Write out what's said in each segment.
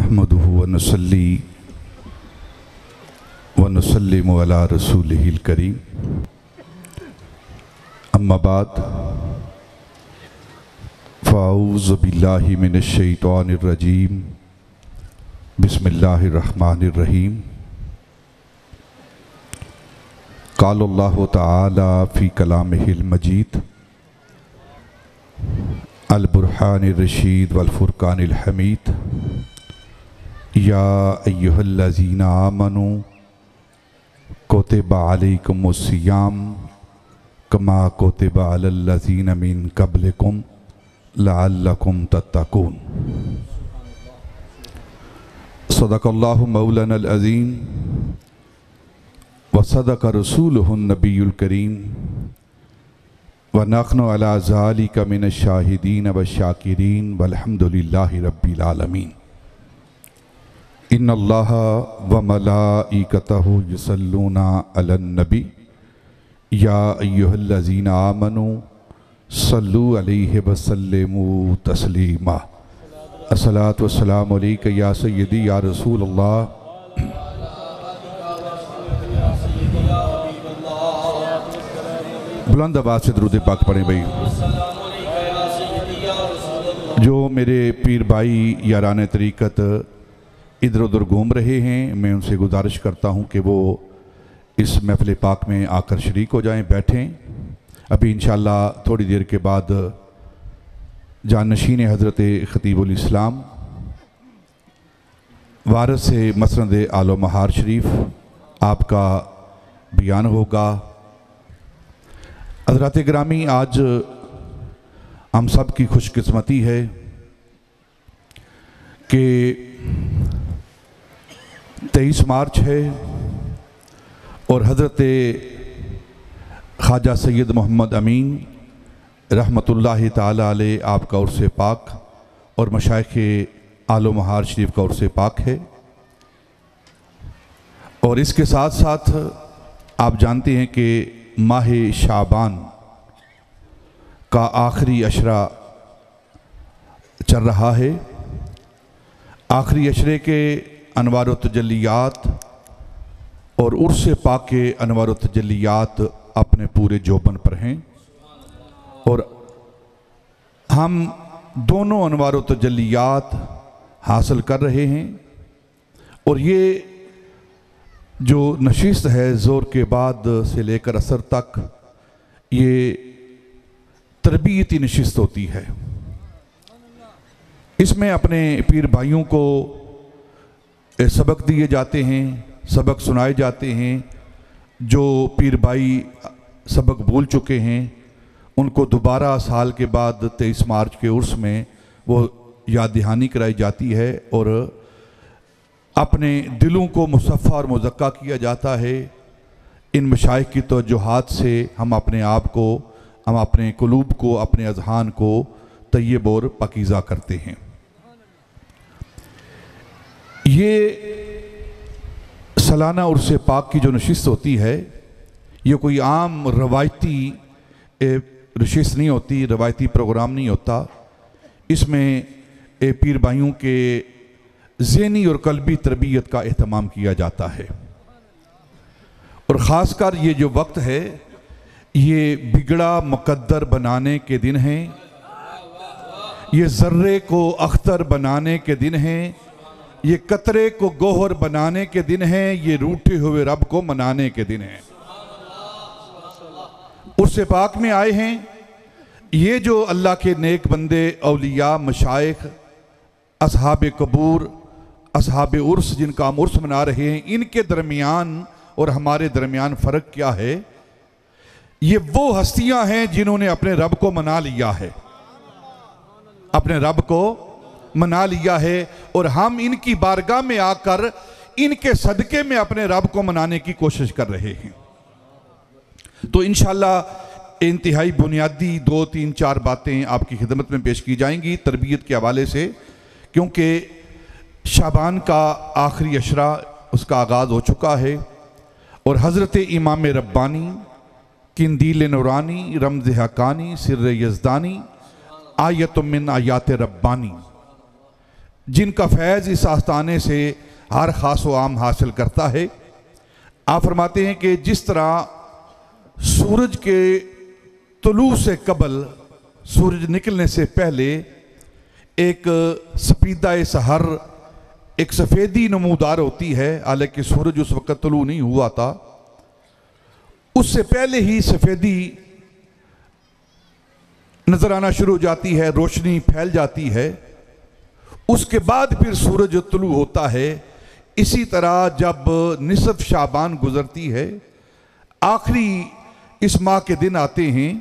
नहमदुहु व नसल्ली व नसल्लिमु अला रसूलिहिल करीम। अम्मा बाद फ़ाऊज़ु बिल्लाहि मिनश शैतानिर रजीम। बिस्मिल्लाहिर रहमानिर रहीम। क़ालल्लाहु तआला फ़ी कलामिहिल मजीद अल बुरहानिर रशीद वल फुरकानिल हमीद। या अय्युहल्लज़ीना आमनू कुतिबा अलैकुमुस्सियाम कमा कुतिबा अलल्लज़ीना मिन क़ब्लिकुम लअल्लकुम तत्तक़ून। सदक़ल्लाहु मौलानल अज़ीम व सदक़ रसूलुहुन नबियुल करीम व नहनु अला ज़ालिका मिनश शाहिदीन व शाकिरीन वल्हम्दुलिल्लाहि रब्बिल आलमीन। इन्नल्लाह व मलाइकतहु युसल्लूना अलन नबी या अय्युहल्लज़ीना आमनू सल्लु अलैहि व सल्लिमू तस्लीमा। अस्सलातु वस्सलामु अलैका या सय्यदी या रसूल अल्लाह। बुलंद आवाज़ से दुरूद पाक पढ़ें भाई। जो मेरे पीर भाई यारान तरीक़त इधर उधर घूम रहे हैं, मैं उनसे गुजारिश करता हूं कि वो इस महफ़िल पाक में आकर शरीक हो जाएं, बैठें। अभी इंशाअल्लाह थोड़ी देर के बाद जानशीन हज़रत ख़तीबुल इस्लाम वारिस से मसनद आलो महार शरीफ आपका बयान होगा। हज़रात गिरामी, आज हम सब की खुशकिस्मती है कि 23 मार्च है और हज़रत ख्वाजा सैयद मोहम्मद अमीन रहमतुल्लाहि ताला अलैह आपका उर्स पाक और मशाइख़ आलो महार शरीफ का उर्स पाक है। और इसके साथ साथ आप जानते हैं कि माह शाबान का आखिरी अशरा चल रहा है। आखिरी अशरे के अनवार व तजल्लियात और उर्स पाक के अनवार व तजल्लियात अपने पूरे जोबन पर हैं और हम दोनों अनवार व तजल्लियात हासिल कर रहे हैं। और ये जो नशिस्त है ज़ोर के बाद से लेकर असर तक, ये तरबियती नशिस्त होती है। इसमें अपने पीर भाइयों को सबक दिए जाते हैं, सबक सुनाए जाते हैं। जो पीर भाई सबक भूल चुके हैं उनको दोबारा साल के बाद 23 मार्च के उर्स में वो याद दहानी कराई जाती है और अपने दिलों को मुसफ़्फ़ा और मुज़क्का किया जाता है। इन मशाइख़ की तवज्जुहात से हम अपने आप को, हम अपने कुलूब को, अपने अज़हान को तय्यब और पाकीज़ा करते हैं। ये सालाना उर्स पाक की जो नशिस्त होती है, ये कोई आम रवायती नशिस्त नहीं होती, रवायती प्रोग्राम नहीं होता। इसमें पीर भाइयों के ज़हनी और कल्बी तरबियत का एहतमाम किया जाता है। और ख़ासकर ये जो वक्त है, ये बिगड़ा मुक़द्दर बनाने के दिन हैं, ये ज़र्रे को अख्तर बनाने के दिन हैं, ये कतरे को गोहर बनाने के दिन हैं, ये रूठे हुए रब को मनाने के दिन हैं। उर्स पाक में आए हैं ये जो अल्लाह के नेक बंदे, औलिया, मशाइख, असहाब कबूर, असहाब उर्स, जिनका हम उर्स मना रहे हैं, इनके दरमियान और हमारे दरमियान फ़र्क क्या है? ये वो हस्तियां हैं जिन्होंने अपने रब को मना लिया है, अपने रब को मना लिया है। और हम इनकी बारगाह में आकर इनके सदक़े में अपने रब को मनाने की कोशिश कर रहे हैं। तो इंशाअल्लाह इंतहाई बुनियादी 2, 3, 4 बातें आपकी खिदमत में पेश की जाएंगी तरबियत के हवाले से, क्योंकि शाबान का आखिरी अशरा उसका आगाज़ हो चुका है और हज़रत इमाम रब्बानी, किंदील नूरानी, रमज़ हक़ानी, सिर्र यज़दानी, आयतुम मिन आयात रब्बानी, जिनका फैज़ इस आस्थाने से हर ख़ास व आम हासिल करता है। आप फरमाते हैं कि जिस तरह सूरज के तुलू से कबल, सूरज निकलने से पहले एक सफीदा सहर, एक सफ़ेदी नमूदार होती है, हालांकि सूरज उस वक़्त तुलू नहीं हुआ था, उससे पहले ही सफ़ेदी नज़र आना शुरू हो जाती है, रोशनी फैल जाती है, उसके बाद फिर सूरज तुलू होता है। इसी तरह जब निसफ शाबान गुजरती है, आखिरी इस माह के दिन आते हैं,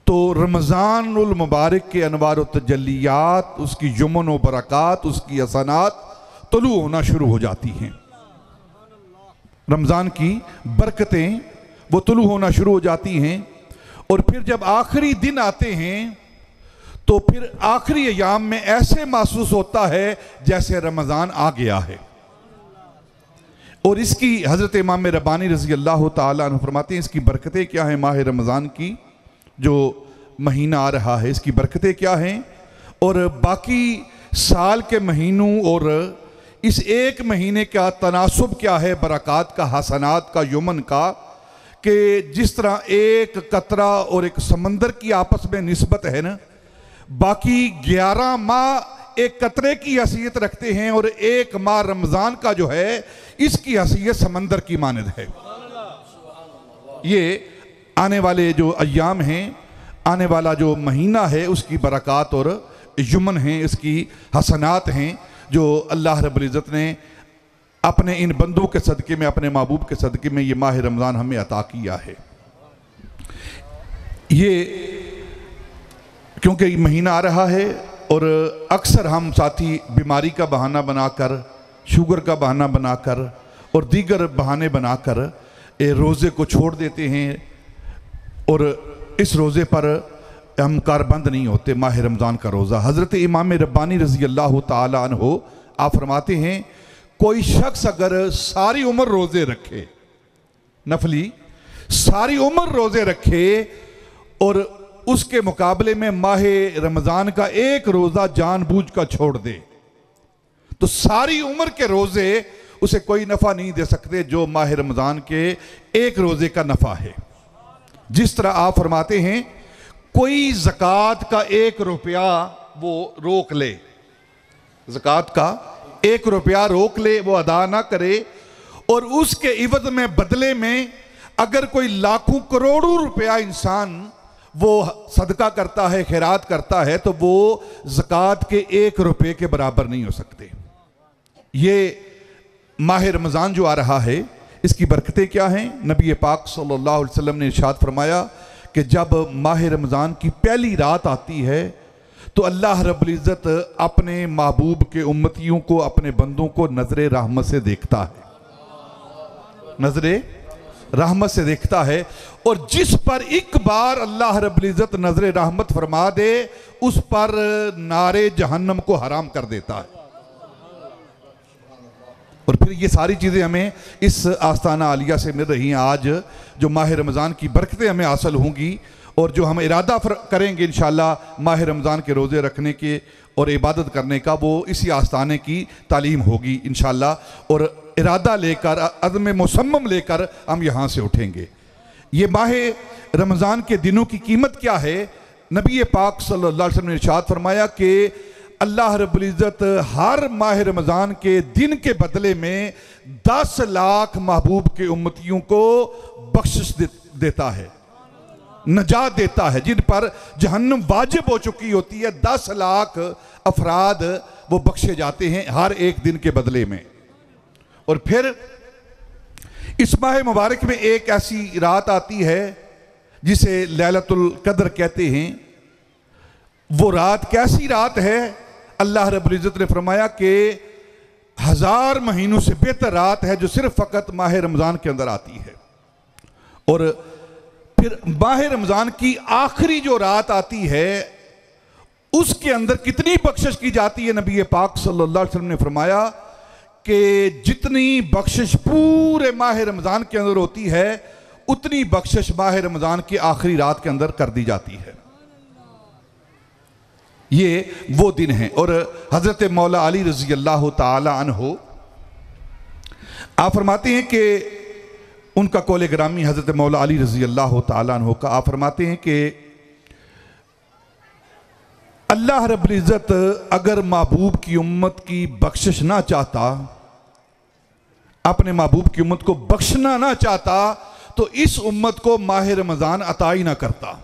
तो रमज़ानुल मुबारक के अनवार व तजल्लियात, उसकी यमन व बरक़ात, उसकी हसनात तुलू होना शुरू हो जाती हैं। रमज़ान की बरकतें वो तुलू होना शुरू हो जाती हैं। और फिर जब आखिरी दिन आते हैं तो फिर आखिरी अयाम में ऐसे महसूस होता है जैसे रमज़ान आ गया है। और इसकी हज़रत इमाम रब्बानी रज़ी अल्लाह ताला अन्हु फरमाते हैं, इसकी बरकतें क्या हैं? माह रमज़ान की जो महीना आ रहा है, इसकी बरकतें क्या हैं? और बाकी साल के महीनों और इस एक महीने का तनासुब क्या है? बरक़ात का, हसनात का, यमन का, कि जिस तरह एक कतरा और एक समंदर की आपस में निस्बत है ना, बाकी 11 माह एक कतरे की हैसियत रखते हैं और एक माह रमज़ान का जो है इसकी हैसियत समंदर की मानद है। ये आने वाले जो अय्याम हैं, आने वाला जो महीना है, उसकी बरक़ात और यमन हैं, इसकी हसनात हैं, जो अल्लाह रब्बुल इज़्ज़त ने अपने इन बंदों के सदक़े में, अपने महबूब के सदक़े में ये माह रमज़ान हमें अता किया है। ये क्योंकि महीना आ रहा है और अक्सर हम साथी बीमारी का बहाना बनाकर, शुगर का बहाना बनाकर और दीगर बहाने बनाकर रोज़े को छोड़ देते हैं और इस रोज़े पर हम कारबंद नहीं होते। माह रमज़ान का रोज़ा, हज़रत इमाम रब्बानी रज़ी अल्लाह ताला अन्हु आप फरमाते हैं, कोई शख्स अगर सारी उम्र रोज़े रखे, नफली सारी उम्र रोज़े रखे और उसके मुकाबले में माह रमज़ान का एक रोज़ा जानबूझ कर छोड़ दे, तो सारी उम्र के रोज़े उसे कोई नफ़ा नहीं दे सकते जो माह रमज़ान के एक रोज़े का नफ़ा है। जिस तरह आप फरमाते हैं, कोई ज़कात का 1 रुपया वो रोक ले, ज़कात का 1 रुपया रोक ले, वो अदा ना करे, और उसके इवज़ में, बदले में अगर कोई लाखों करोड़ों रुपया इंसान वो सदका करता है, खैरात करता है, तो वो ज़कात के 1 रुपये के बराबर नहीं हो सकते। ये माह रमज़ान जो आ रहा है, इसकी बरकतें क्या हैं? नबी पाक सल्लल्लाहु अलैहि वसल्लम ने इरशाद फरमाया कि जब माह रमज़ान की पहली रात आती है तो अल्लाह रब्बुल इज़्ज़त अपने महबूब के उम्मतियों को, अपने बंदों को नज़रे रहमत से देखता है, नज़रे रहमत से देखता है। और जिस पर एक बार अल्लाह रब्बुल इज़्ज़त नज़रे रहमत फरमा दे, उस पर नारे जहन्नम को हराम कर देता है। और फिर ये सारी चीज़ें हमें इस आस्ताना आलिया से मिल रही हैं। आज जो माह रमज़ान की बरकतें हमें हासिल होंगी और जो हम इरादा करेंगे इंशाअल्लाह माह रमज़ान के रोज़े रखने के और इबादत करने का, वो इसी आस्ताने की तालीम होगी इंशाअल्लाह। और इरादा लेकर, अज़्म मुसम्मम लेकर हम यहाँ से उठेंगे। ये माह रमज़ान के दिनों की कीमत क्या है? नबी पाक सल्लल्लाहु अलैहि वसल्लम ने इरशाद फरमाया कि अल्लाह रब्बुल इज़्ज़त हर माह रमज़ान के दिन के बदले में 10 लाख महबूब के उम्मतियों को बख्शिश देता है, नजात देता है। जिन पर जहन्नम वाजिब हो चुकी होती है, 10 लाख अफराद वो बख्शे जाते हैं हर एक दिन के बदले में। और फिर इस माह मुबारक में एक ऐसी रात आती है जिसे लैलतुल कद्र कहते हैं। वो रात कैसी रात है? अल्लाह रब्बुल इज़्ज़त ने फरमाया कि 1000 महीनों से बेहतर रात है जो सिर्फ फ़कत माह रमज़ान के अंदर आती है। और फिर माह रमज़ान की आखिरी जो रात आती है, उसके अंदर कितनी बख्शिश की जाती है? नबी पाक सल्लल्लाहु अलैहि वसल्लम ने फरमाया कि जितनी बख्शिश पूरे माह रमज़ान के अंदर होती है, उतनी बख्शिश माह रमज़ान की आखिरी रात के अंदर कर दी जाती है। ये वो दिन है। और हज़रत मौला अली रज़ी अल्लाह ताला अन्हो आप फरमाते हैं कि उनका कौल ग्रामी हज़रत मौला अली रज़ी अल्लाह ताला अन्हो का, आप फरमाते हैं कि अल्लाह रब्बुल इज़्ज़त अगर महबूब की उम्मत की बख्शिश ना चाहता, अपने महबूब की उम्मत को बख्शना ना चाहता, तो इस उम्मत को माह रमज़ान अता ही ना करता।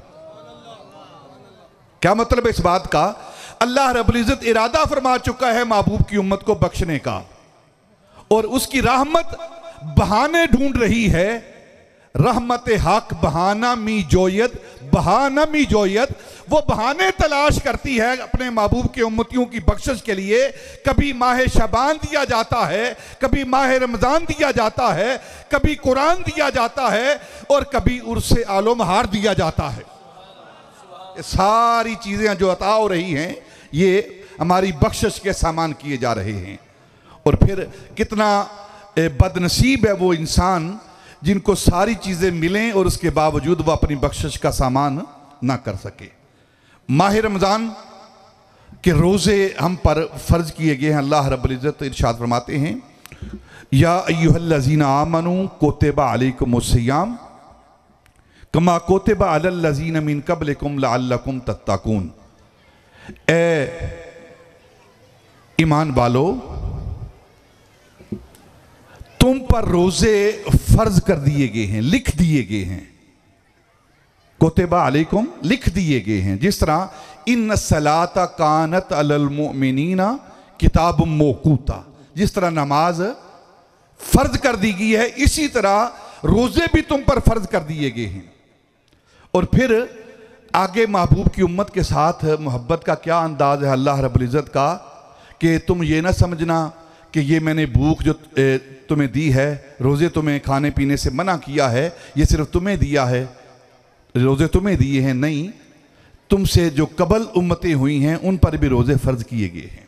क्या मतलब है इस बात का? अल्लाह रब्बुल इज़्ज़त इरादा फरमा चुका है महबूब की उम्मत को बख्शने का, और उसकी रहमत बहाने ढूंढ रही है। रहमत हक बहाना मी जोयत, बहाना मी जोयत, वो बहाने तलाश करती है अपने महबूब के उम्मतियों की बख्शिश के लिए। कभी माह शबान दिया जाता है, कभी माह रमज़ान दिया जाता है, कभी कुरान दिया जाता है, और कभी उर्से आलमहार दिया जाता है। ये सारी चीज़ें जो अता हो रही हैं ये हमारी बख्शिश के सामान किए जा रहे हैं। और फिर कितना बदनसीब है वो इंसान जिनको सारी चीज़ें मिलें और उसके बावजूद वह अपनी बख्शिश का सामान ना कर सके। माह रमज़ान के रोज़े हम पर फ़र्ज किए गए हैं। अल्लाह रब्बुल इज़्ज़त इरशाद फरमाते हैं, या अय्युहल्लज़ीना आमनू कुतिबा अलैकुमुस्सियाम कमा कुतिबा अलल्लज़ीना मिन क़ब्लिकुम लअल्लकुम तत्तकून। ए ईमान वालो, तुम पर रोजे फर्ज कर दिए गए हैं, लिख दिए गए हैं। कुतिबा अलैकुम लिख दिए गए हैं। जिस तरह इन्न सलाता कानत अलल मुमिनीना किताब मौकूता, जिस तरह नमाज फर्ज कर दी गई है, इसी तरह रोजे भी तुम पर फर्ज कर दिए गए हैं। और फिर आगे महबूब की उम्मत के साथ मोहब्बत का क्या अंदाज है अल्लाह रब्बुल इज़्ज़त का, कि तुम ये ना समझना कि ये मैंने भूख जो तुम्हें दी है, रोज़े तुम्हें खाने पीने से मना किया है, ये सिर्फ तुम्हें दिया है, रोज़े तुम्हें दिए हैं। नहीं, तुमसे जो कबल उम्मतें हुई हैं उन पर भी रोज़े फ़र्ज किए गए हैं।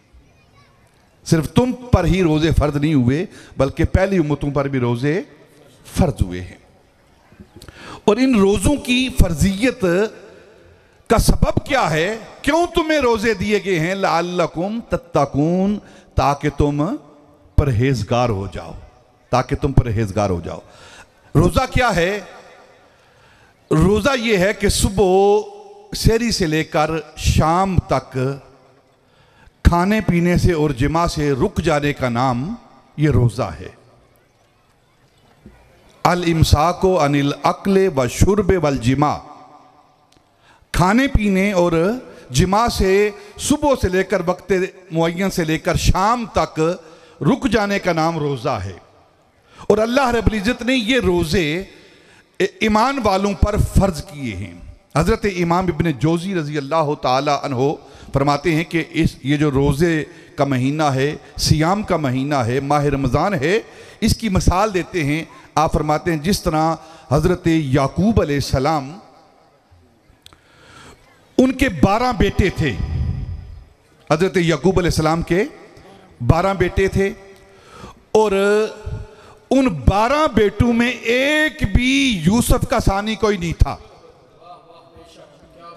सिर्फ तुम पर ही रोज़े फ़र्ज नहीं हुए, बल्कि पहली उम्मतों पर भी रोज़े फ़र्ज हुए हैं। और इन रोज़ों की फ़र्जियत का सबब क्या है? क्यों तुम्हें रोज़े दिए गए हैं? लअल्लकुम तत्तकून, ताकि तुम परहेजगार हो जाओ, ताकि तुम परहेजगार हो जाओ। रोज़ा क्या है? रोज़ा ये है कि सुबह सहरी से लेकर शाम तक खाने पीने से और जिमा से रुक जाने का नाम ये रोज़ा है। अल इमसाको अनिल अक्ले व शुर्बे वल जिमा, खाने पीने और जिमा से सुबह से लेकर वक्त मुअय्यन से लेकर शाम तक रुक जाने का नाम रोज़ा है। और अल्लाह रब्बुल इज़्ज़त ने ये रोज़े ईमान वालों पर फ़र्ज किए हैं। हज़रत इमाम इब्न जोज़ी रज़ी अल्लाह ताला अन्हो फरमाते हैं कि ये जो रोज़े का महीना है, सियाम का महीना है, माह रमज़ान है, इसकी मिसाल देते हैं। आप फरमाते हैं जिस तरह हज़रत याकूब अलैहिस्सलाम, उनके 12 बेटे थे। हज़रत याकूब अलैहिस्सलाम के 12 बेटे थे, और उन 12 बेटों में एक भी यूसुफ का सानी कोई नहीं था।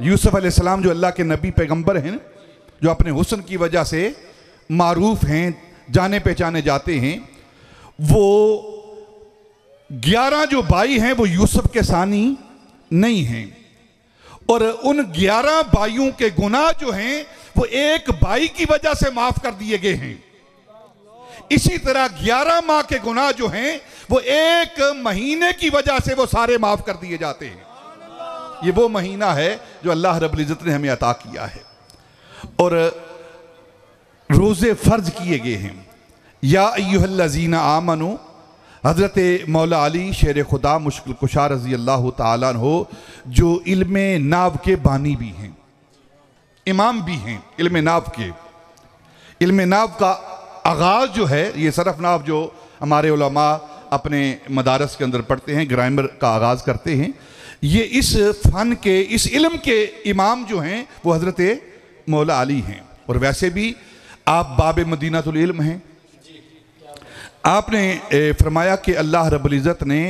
यूसुफ अलैहिस्सलाम जो अल्लाह के नबी पैगंबर हैं, जो अपने हुस्न की वजह से मारूफ हैं, जाने पहचाने जाते हैं, वो 11 जो भाई हैं वो यूसुफ के सानी नहीं हैं। और उन 11 भाइयों के गुनाह जो हैं वो एक भाई की वजह से माफ कर दिए गए हैं। इसी तरह 11 माह के गुनाह जो हैं वो एक महीने की वजह से वो सारे माफ कर दिए जाते हैं। ये वो महीना है जो अल्लाह रब्बुल इज़्ज़त ने हमें अता किया है। और रोज़े फ़र्ज किए गए हैं। या अय्युहल्लज़ीना आमनू, हज़रत मौला अली शेर खुदा मुश्किल कुशा रज़ी अल्लाह ताला अन्हो, जो इल्मे नाव के बानी भी हैं, इमाम भी हैं इल्मे नाव के। इल्मे नाव का आगाज़ जो है, ये सरफ नाव जो हमारे उलमा अपने मदारस के अंदर पढ़ते हैं, ग्रामर का आगाज़ करते हैं, ये इस फ़न के, इस इल्म के इमाम जो हैं वो हज़रत मौला अली हैं। और वैसे भी आप बाब मदीनातुल इल्म हैं। आपने फरमाया कि अल्लाह रब्बुल इज़्ज़त ने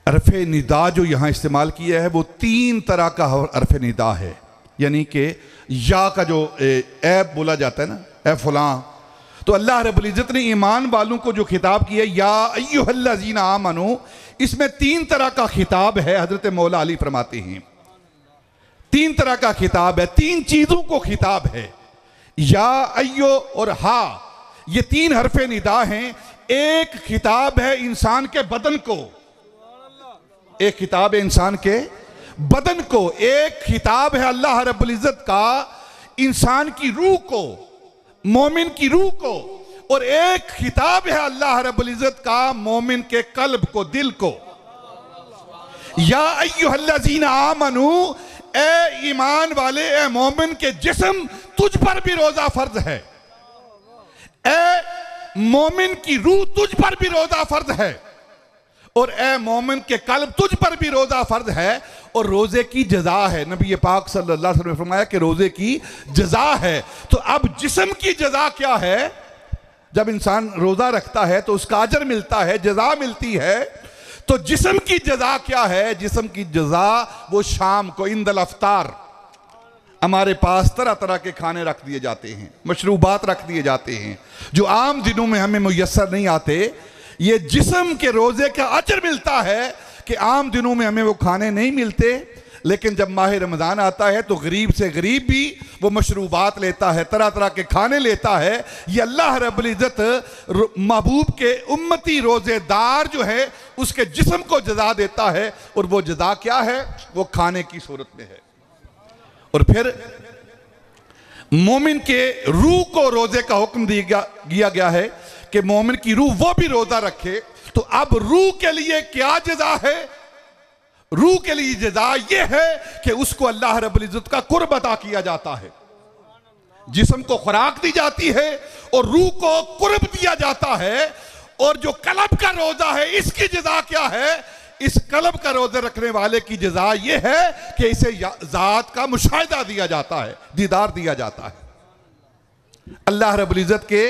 हरफ़ निदा जो यहाँ इस्तेमाल किया है वो 3 तरह का हरफ़ निदा है। यानी कि या का जो ऐब बोला जाता है ना, ए फलां, तो अल्लाह रब्बुल इज़्ज़त ने ईमान वालों को जो खिताब किया या अय्युहल्लज़ीना आमनू, इसमें 3 तरह का खिताब है। हजरत मौला अली फरमाते हैं 3 तरह का खिताब है, 3 चीजों को खिताब है। या अय्यो और हा, ये 3 हरफे निदा हैं। एक खिताब है इंसान के बदन को, एक खिताब है इंसान के बदन को, एक खिताब है अल्लाह रब्बुल इज़्ज़त का इंसान की रूह को, मोमिन की रूह को, और एक खिताब है अल्लाह रब्बुल इज़्ज़त का मोमिन के कल्ब को, दिल को। या अय्युहल्लज़ीना आमनू, ए ईमान वाले, ए मोमिन के जिस्म, तुझ पर भी रोजा फर्ज है। ए मोमिन की रूह, तुझ पर भी रोजा फर्ज है। और ए मोमिन के कल्ब, तुझ पर भी रोजा फर्ज है। और रोजे की जजा है। नबी पाक सल्लल्लाहु अलैहि वसल्लम ने फरमाया कि रोजे की जजा है। तो अब जिस्म की जजा क्या है? जब इंसान रोजा रखता है तो उसका अजर मिलता है, जजा मिलती है। तो जिस्म की जजा क्या है? जिस्म की जजा वो शाम को इंदल अफ्तार हमारे पास तरह तरह के खाने रख दिए जाते हैं, मशरूबात रख दिए जाते हैं जो आम दिनों में हमें मुयस्सर नहीं आते। ये जिस्म के रोजे का अजर मिलता है कि आम दिनों में हमें वो खाने नहीं मिलते, लेकिन जब माह रमज़ान आता है तो गरीब से गरीब भी वो मशरूबात लेता है, तरह तरह के खाने लेता है। ये अल्लाह रब्बुल इज़्ज़त महबूब के उम्मती रोज़ेदार जो है उसके जिस्म को जज़ा देता है। और वो जज़ा क्या है? वो खाने की सूरत में है। और फिर मोमिन के रूह को रोज़े का हुक्म दिया गया है कि मोमिन की रूह वो भी रोज़ा रखे। तो अब रूह के लिए क्या जज़ा है? रूह के लिए जज़ा यह है कि उसको अल्लाह रब्बुल इज़्ज़त का कुर्ब अता किया जाता है। जिस्म को खुराक दी जाती है और रूह को कुर्ब दिया जाता है। और जो कल्ब का रोजा है, इसकी जज़ा क्या है? इस कल्ब का रोजा रखने वाले की जज़ा यह है कि इसे ज़ात का मुशाहिदा दिया जाता है, दीदार दिया जाता है। अल्लाह रब्बुल इज़्ज़त के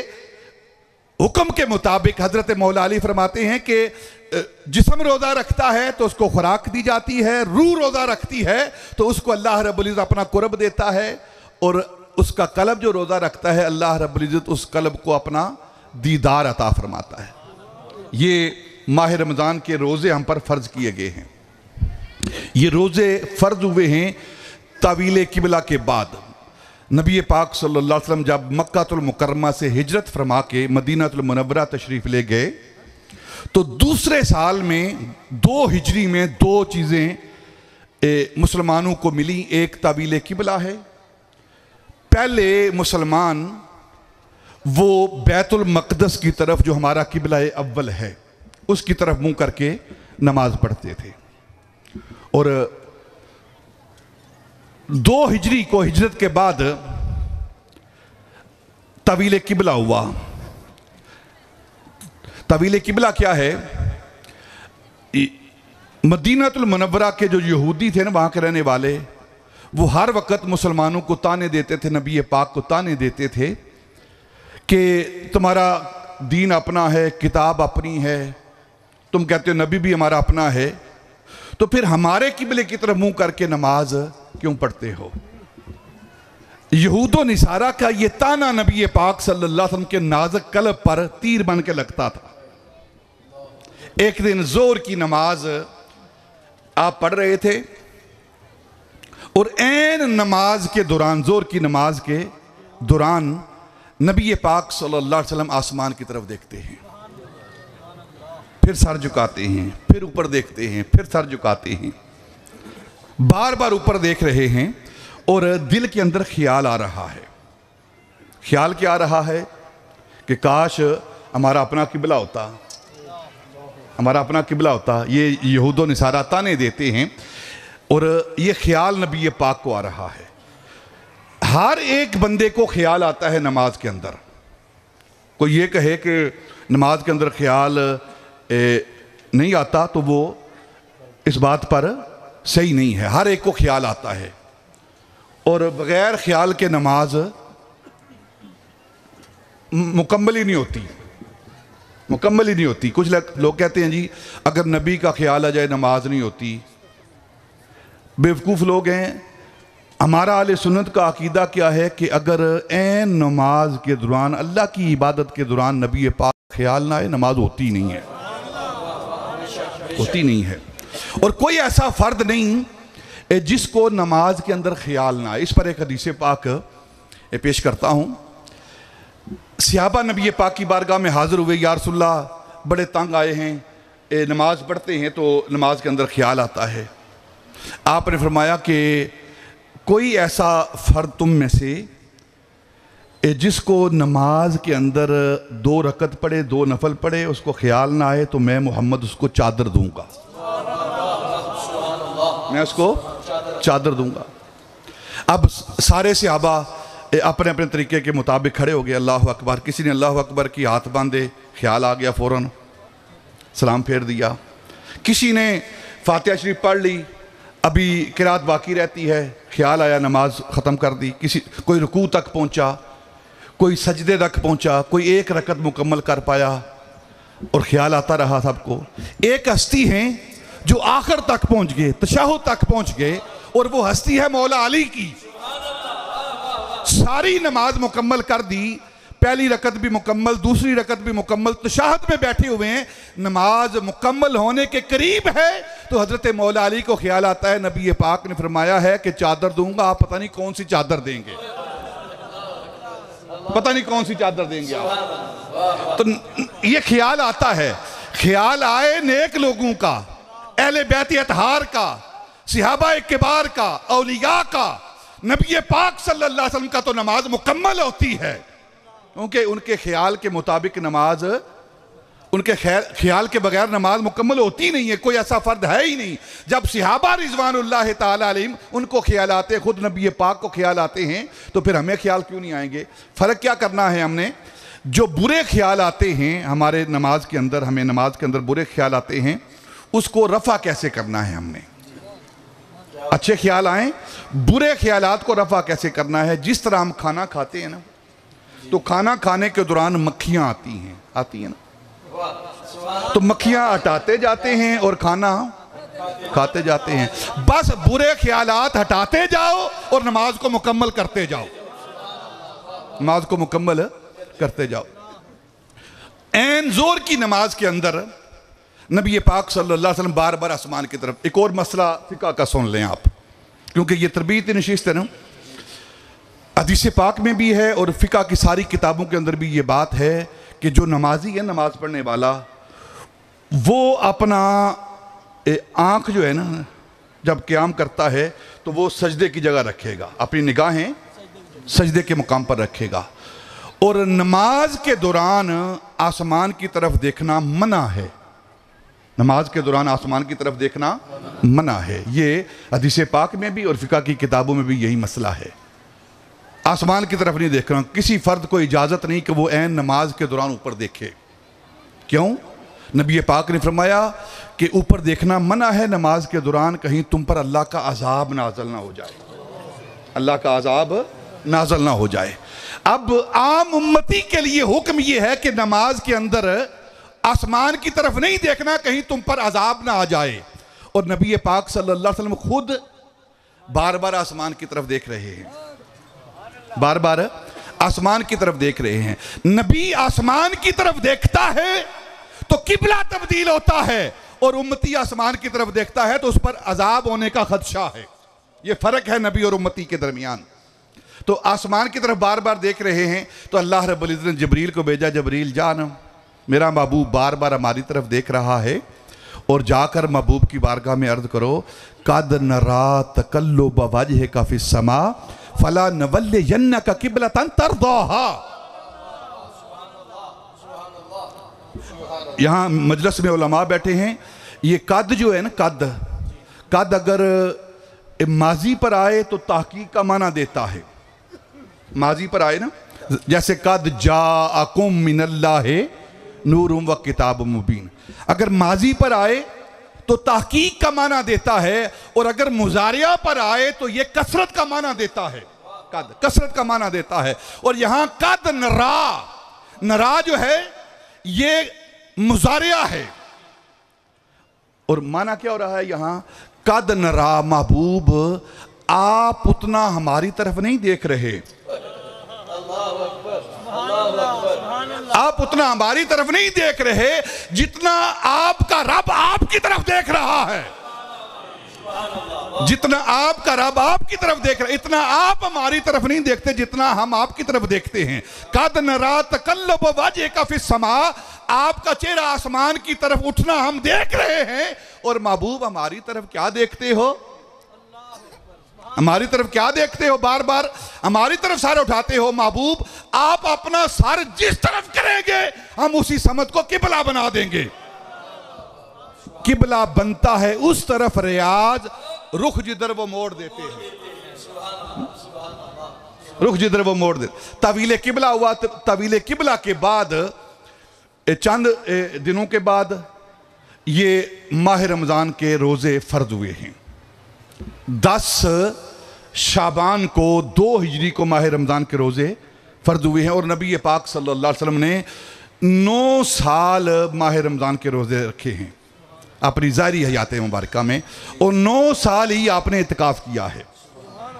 हुक्म के मुताबिक हजरत मौला अली फरमाते हैं कि जिस्म रोजा रखता है तो उसको खुराक दी जाती है, रूह रोजा रखती है तो उसको अल्लाह रब्बुल इज़्ज़त अपना कुर्ब देता है। और उसका कल्ब जो रोजा रखता है, अल्लाह रब्बुल इज़्ज़त उस कल्ब को अपना दीदार अता फरमाता है। ये माह रमज़ान के रोज़े हम पर फ़र्ज किए गए हैं। ये रोज़े फ़र्ज हुए हैं तावील किबला के बाद। नबी पाक सल्लल्लाहु अलैहि वसल्लम जब मक्कातुल मुकर्रमा से हिजरत फरमा के मदीनातुल मुनव्वरा तशरीफ़ ले गए तो दूसरे साल में 2 हिजरी में 2 चीज़ें मुसलमानों को मिली। एक तावील किबला है। पहले मुसलमान वो बैतुल मक़दस की तरफ, जो हमारा किबला अव्वल है, उसकी तरफ मुंह करके नमाज पढ़ते थे। और 2 हिजरी को हिजरत के बाद तावील किबला हुआ। तावील किबला क्या है? मदीनातुल मुनव्वरा के जो यहूदी थे ना, वहाँ के रहने वाले, वो हर वक्त मुसलमानों को ताने देते थे, नबी पाक को ताने देते थे कि तुम्हारा दीन अपना है, किताब अपनी है, तुम कहते हो नबी भी हमारा अपना है, तो फिर हमारे किबले की तरफ मुंह करके नमाज क्यों पढ़ते हो? यहूदो निसारा का ये ताना नबी पाक सल्लल्लाहु अलैहि वसल्लम के नाज़ुक कल्ब पर तीर बन के लगता था। एक दिन जोर की नमाज आप पढ़ रहे थे और ऐन नमाज के दौरान, जोर की नमाज के दौरान, नबी पाक सल्लल्लाहु अलैहि वसल्लम आसमान की तरफ देखते हैं, फिर सर झुकाते हैं, फिर ऊपर देखते हैं, फिर सर झुकाते हैं, बार बार ऊपर देख रहे हैं। और दिल के अंदर ख्याल आ रहा है। ख्याल क्या आ रहा है? कि काश हमारा अपना किबला होता, हमारा अपना किबला होता। ये यहूदो निसारा ताने देते हैं और ये ख्याल नबी पाक को आ रहा है। हर एक बंदे को ख्याल आता है नमाज के अंदर। कोई ये कहे कि नमाज के अंदर ख्याल नहीं आता तो वो इस बात पर सही नहीं है। हर एक को ख्याल आता है और बगैर ख्याल के नमाज मुकम्मल ही नहीं होती, मुकम्मल ही नहीं होती। कुछ लोग कहते हैं जी अगर नबी का ख्याल आ जाए नमाज नहीं होती। बेवकूफ़ लोग हैं, हमारा अहले सुन्नत का अकीदा क्या है कि अगर ऐन नमाज के दौरान, अल्लाह की इबादत के दौरान नबी पाक ख्याल ना आए, नमाज होती नहीं है, होती नहीं है। और कोई ऐसा फ़र्द नहीं जिसको नमाज के अंदर ख्याल ना आए। इस पर एक हदीस पाक पेश करता हूँ। सहाबा नबी पाक की बारगाह में हाज़िर हुए, या रसूलल्लाह बड़े तंग आए हैं, नमाज पढ़ते हैं तो नमाज के अंदर ख्याल आता है। आपने फरमाया कि कोई ऐसा फ़र्द तुम में से जिसको नमाज के अंदर 2 रकत पढ़े, 2 नफल पढ़े, उसको ख्याल ना आए तो मैं मोहम्मद उसको चादर दूंगा, मैं उसको चादर दूंगा। अब सारे सहाबा अपने अपने तरीके के मुताबिक खड़े हो गए, अल्लाह अकबर। किसी ने अल्लाह अकबर की हाथ बांधे, ख्याल आ गया, फ़ौरन सलाम फेर दिया। किसी ने फातिहा शरीफ पढ़ ली, अभी किरात बाकी रहती है, ख्याल आया, नमाज ख़त्म कर दी। कोई रुकू तक पहुंचा, कोई सजदे तक पहुंचा, कोई 1 रकत मुकम्मल कर पाया और ख्याल आता रहा सबको। एक हस्ती हैं जो आखिर तक पहुंच गए, तशहुद तक पहुंच गए, और वो हस्ती है मौला अली की। सारी नमाज मुकम्मल कर दी, पहली रकत भी मुकम्मल, दूसरी रकत भी मुकम्मल, तशहुद में बैठे हुए हैं, नमाज मुकम्मल होने के करीब है तो हजरत मौला अली को ख्याल आता है, नबी पाक ने फरमाया है कि चादर दूंगा। आप पता नहीं कौन सी चादर देंगे, पता नहीं कौन सी चादर देंगे आप। तो ये ख्याल आता है, ख्याल आए नेक लोगों का, अहले बैत अतहार का, सहाबा किबार का, औलिया का, नबी पाक सल्लल्लाहु अलैहि वसल्लम का तो नमाज मुकम्मल होती है, क्योंकि उनके ख्याल के मुताबिक नमाज, उनके ख्याल के बगैर नमाज मुकम्मल होती नहीं है। कोई ऐसा फ़र्द है ही नहीं। जब सहाबा रिज़वानुल्लाह ताला अलैहिम उनको ख्याल आते, खुद नबी पाक को ख्याल आते हैं, तो फिर हमें ख्याल क्यों नहीं आएंगे? फ़र्क क्या करना है हमने? जो बुरे ख्याल आते हैं हमारे नमाज के अंदर, हमें नमाज के अंदर बुरे ख्याल आते हैं, उसको रफ़ा कैसे करना है हमने? अच्छे ख्याल आए, बुरे ख्यालात को रफ़ा कैसे करना है? जिस तरह हम खाना खाते हैं ना, तो खाना खाने के दौरान मक्खियाँ आती हैं ना, तो मक्खियाँ हटाते जाते हैं और खाना खाते जाते हैं। बस बुरे ख्यालात हटाते जाओ और नमाज को मुकम्मल करते जाओ, नमाज को मुकम्मल करते जाओ। ऐन जोर की नमाज के अंदर नबी पाक सल्लल्लाहु अलैहि वसल्लम बार बार आसमान की तरफ। एक और मसला फ़िक़्ह का सुन लें आप, क्योंकि ये तरबीत नशिस्त है ना, हदीस पाक में भी है और फ़िक़्ह की सारी किताबों के अंदर भी ये बात है कि जो नमाजी है, नमाज पढ़ने वाला, वो अपना आँख जो है ना, जब क़याम करता है तो वो सजदे की जगह रखेगा, अपनी निगाहें सजदे के मुकाम पर रखेगा। और नमाज के दौरान आसमान की तरफ देखना मना है, नमाज के दौरान आसमान की तरफ देखना मना है। ये हदीस पाक में भी और फ़िक़्ह की किताबों में भी यही मसला है, आसमान की तरफ नहीं देखना। किसी फ़र्द को इजाज़त नहीं कि वो ऐन नमाज के दौरान ऊपर देखे। क्यों? नबी पाक ने फरमाया कि ऊपर देखना मना है नमाज के दौरान, कहीं तुम पर अल्लाह का अज़ाब नाज़िल ना हो जाए, अल्लाह का अज़ाब नाज़िल ना हो जाए। अब आम उम्मती के लिए हुक्म ये है कि नमाज के अंदर आसमान की तरफ नहीं देखना, कहीं तुम पर अज़ाब ना आ जाए। और नबी पाक सल्लल्लाहु अलैहि वसल्लम खुद बार बार आसमान की तरफ देख रहे हैं, बार बार आसमान की तरफ देख रहे हैं। नबी आसमान की तरफ देखता है तो किबला तब्दील होता है, और उम्मती आसमान की तरफ देखता है तो उस पर अजाब होने का खदशा है। ये फ़र्क है नबी और उम्मती के दरमियान। तो आसमान की तरफ बार बार देख रहे हैं तो अल्लाह रब्बुल इज़्ज़त ने जिब्रील को भेजा, जिब्रील जान, मेरा महबूब बार बार हमारी तरफ देख रहा है, और जाकर महबूब की बारगाह में अर्ज़ करो, कद नरा तकल्लुब वजहिका फिस्समा फला नवल्लियन्नका क़िबलतन तर्दाहा। यहाँ मजलिस में उलमा बैठे हैं। ये कद जो है ना, कद अगर माजी पर आए तो तहकीक का माना देता है। माजी पर आए ना, जैसे कद जाअकुम मिनल्लाहि नूरुम व किताबुम मुबीन, अगर माजी पर आए तो तहकीक का माना देता है, और अगर मुजारिया पर आए तो ये कसरत का माना देता है, कद कसरत का माना देता है। और यहाँ कद नरा जो है ये मुजारिया है, और माना क्या हो रहा है यहाँ? कद नरा, महबूब आप उतना हमारी तरफ नहीं देख रहे, आप उतना हमारी तरफ नहीं देख रहे जितना आपका रब आपकी तरफ देख रहा है। जितना आपका रब आपकी तरफ देख रहा है, इतना आप हमारी तरफ नहीं देखते जितना हम आपकी तरफ देखते हैं। कद नरा तकल्लुब वजहिका फिस समा, आपका चेहरा आसमान की तरफ उठना हम देख रहे हैं। और महबूब हमारी तरफ क्या देखते हो, हमारी तरफ क्या देखते हो, बार बार हमारी तरफ सर उठाते हो। महबूब आप अपना सर जिस तरफ करेंगे हम उसी समत को किबला बना देंगे। किबला बनता है उस तरफ, रियाज रुख जिधर वो मोड़ देते हैं, रुख जिधर वो मोड़ देते। तवीले किबला हुआ, तवीले किबला के बाद चंद दिनों के बाद ये माह रमजान के रोजे फर्ज हुए हैं। 10 शाबान को 2 हिजरी को माह रमज़ान के रोज़े फ़र्ज हुए हैं। और नबी पाक सल्लल्लाहु अलैहि वसल्लम ने 9 साल माह रमज़ान के रोज़े रखे हैं अपनी ज़ाहिरी हयात मुबारका में, और 9 साल ही आपने इत्काफ़ किया है।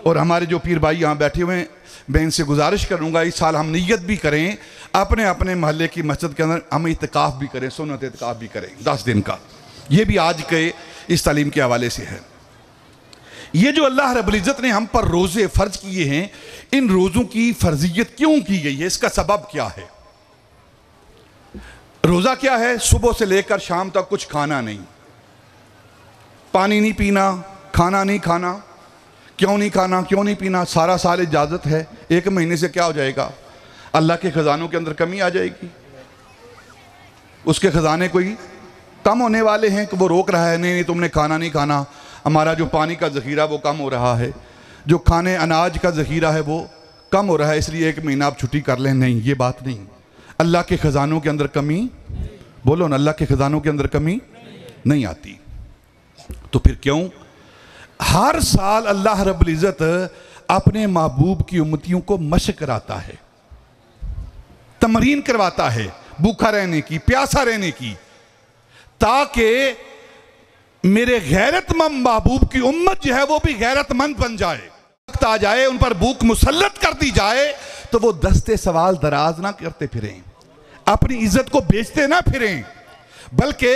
और हमारे जो पीर भाई यहाँ बैठे हुए हैं, मैं इनसे गुजारिश करूँगा इस साल हम नियत भी करें, अपने अपने महल्ले की मस्जिद के अंदर हम इत्काफ़ भी करें, सुन्नत इत्काफ़ भी करें 10 दिन का। ये भी आज के इस तालीम के हवाले से है। ये जो अल्लाह रब्बुल इज़्ज़त ने हम पर रोज़े फ़र्ज किए हैं, इन रोज़ों की फ़र्जियत क्यों की गई है, इसका सबब क्या है? रोज़ा क्या है? सुबह से लेकर शाम तक कुछ खाना नहीं, पानी नहीं पीना, खाना नहीं खाना। क्यों नहीं खाना, क्यों नहीं पीना? सारा साल इजाज़त है, 1 महीने से क्या हो जाएगा? अल्लाह के ख़जानों के अंदर कमी आ जाएगी। उसके ख़जाने कोई कम होने वाले हैं कि वो रोक रहा है, नहीं नहीं तुमने खाना नहीं खाना। हमारा जो पानी का ज़ख़ीरा वो कम हो रहा है, जो खाने अनाज का ज़ख़ीरा है वो कम हो रहा है, इसलिए 1 महीना आप छुट्टी कर लें। नहीं, ये बात नहीं। अल्लाह के ख़जानों के अंदर कमी, बोलो ना, अल्लाह के ख़जानों के अंदर कमी नहीं आती। तो फिर क्यों हर साल अल्लाह रब्बुल इज़्ज़त अपने महबूब की उम्मतियों को मशक़ कराता है, तमरीन करवाता है भूखा रहने की, प्यासा रहने की, ताकि मेरे गैरतमंद महबूब की उम्मत जो है वो भी गैरतमंद बन जाए। वक्त आ जाए उन पर भूख मुसल्लत कर दी जाए तो वो दस्ते सवाल दराज ना करते फिरें, अपनी इज्जत को बेचते ना फिरें, बल्कि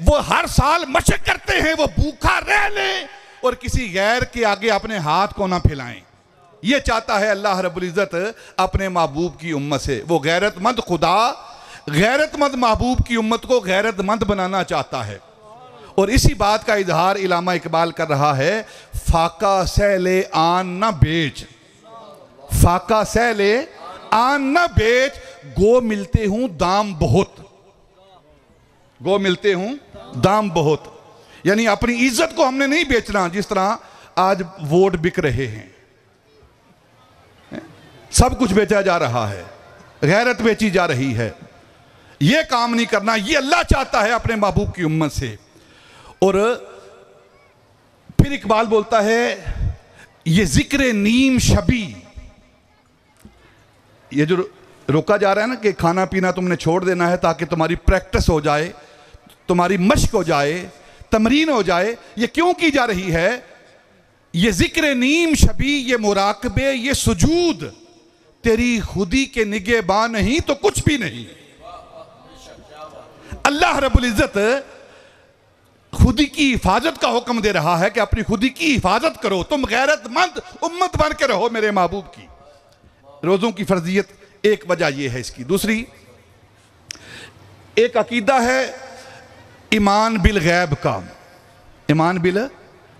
वो हर साल मशक करते हैं वो भूखा रह लें और किसी गैर के आगे अपने हाथ को ना फैलाएं। ये चाहता है अल्लाह रब्बुल इज़्ज़त अपने महबूब की उम्मत से। वो गैरतमंद खुदा गैरतमंद महबूब की उम्मत को गैरतमंद बनाना चाहता है। और इसी बात का इजहार इलामा इकबाल कर रहा है, फाका सहले आन न बेच, फाका सहले आन न बेच, गो मिलते हूं दाम बहुत, गो मिलते हूं दाम बहुत। यानी अपनी इज्जत को हमने नहीं बेचना, जिस तरह आज वोट बिक रहे हैं, सब कुछ बेचा जा रहा है, गैरत बेची जा रही है। यह काम नहीं करना, यह अल्लाह चाहता है अपने महबूब की उम्मत से। और फिर इकबाल बोलता है, ये जिक्र नीम शबी, ये जो रोका जा रहा है ना कि खाना पीना तुमने छोड़ देना है ताकि तुम्हारी प्रैक्टिस हो जाए, तुम्हारी मश्क हो जाए, तमरीन हो जाए, ये क्यों की जा रही है? ये जिक्र नीम शबी, ये मुराकबे, ये सुजूद तेरी खुदी के निगहबान नहीं तो कुछ भी नहीं। अल्लाह रब्बुल इज़्ज़त खुदी की हिफाजत का हुक्म दे रहा है कि अपनी खुदी की हिफाजत करो, तुम गैरतमंद उम्मत बन के रहो मेरे महबूब की। रोज़ों की फर्जियत एक वजह यह है इसकी। दूसरी एक अकीदा है ईमान बिल गैब का, ईमान बिल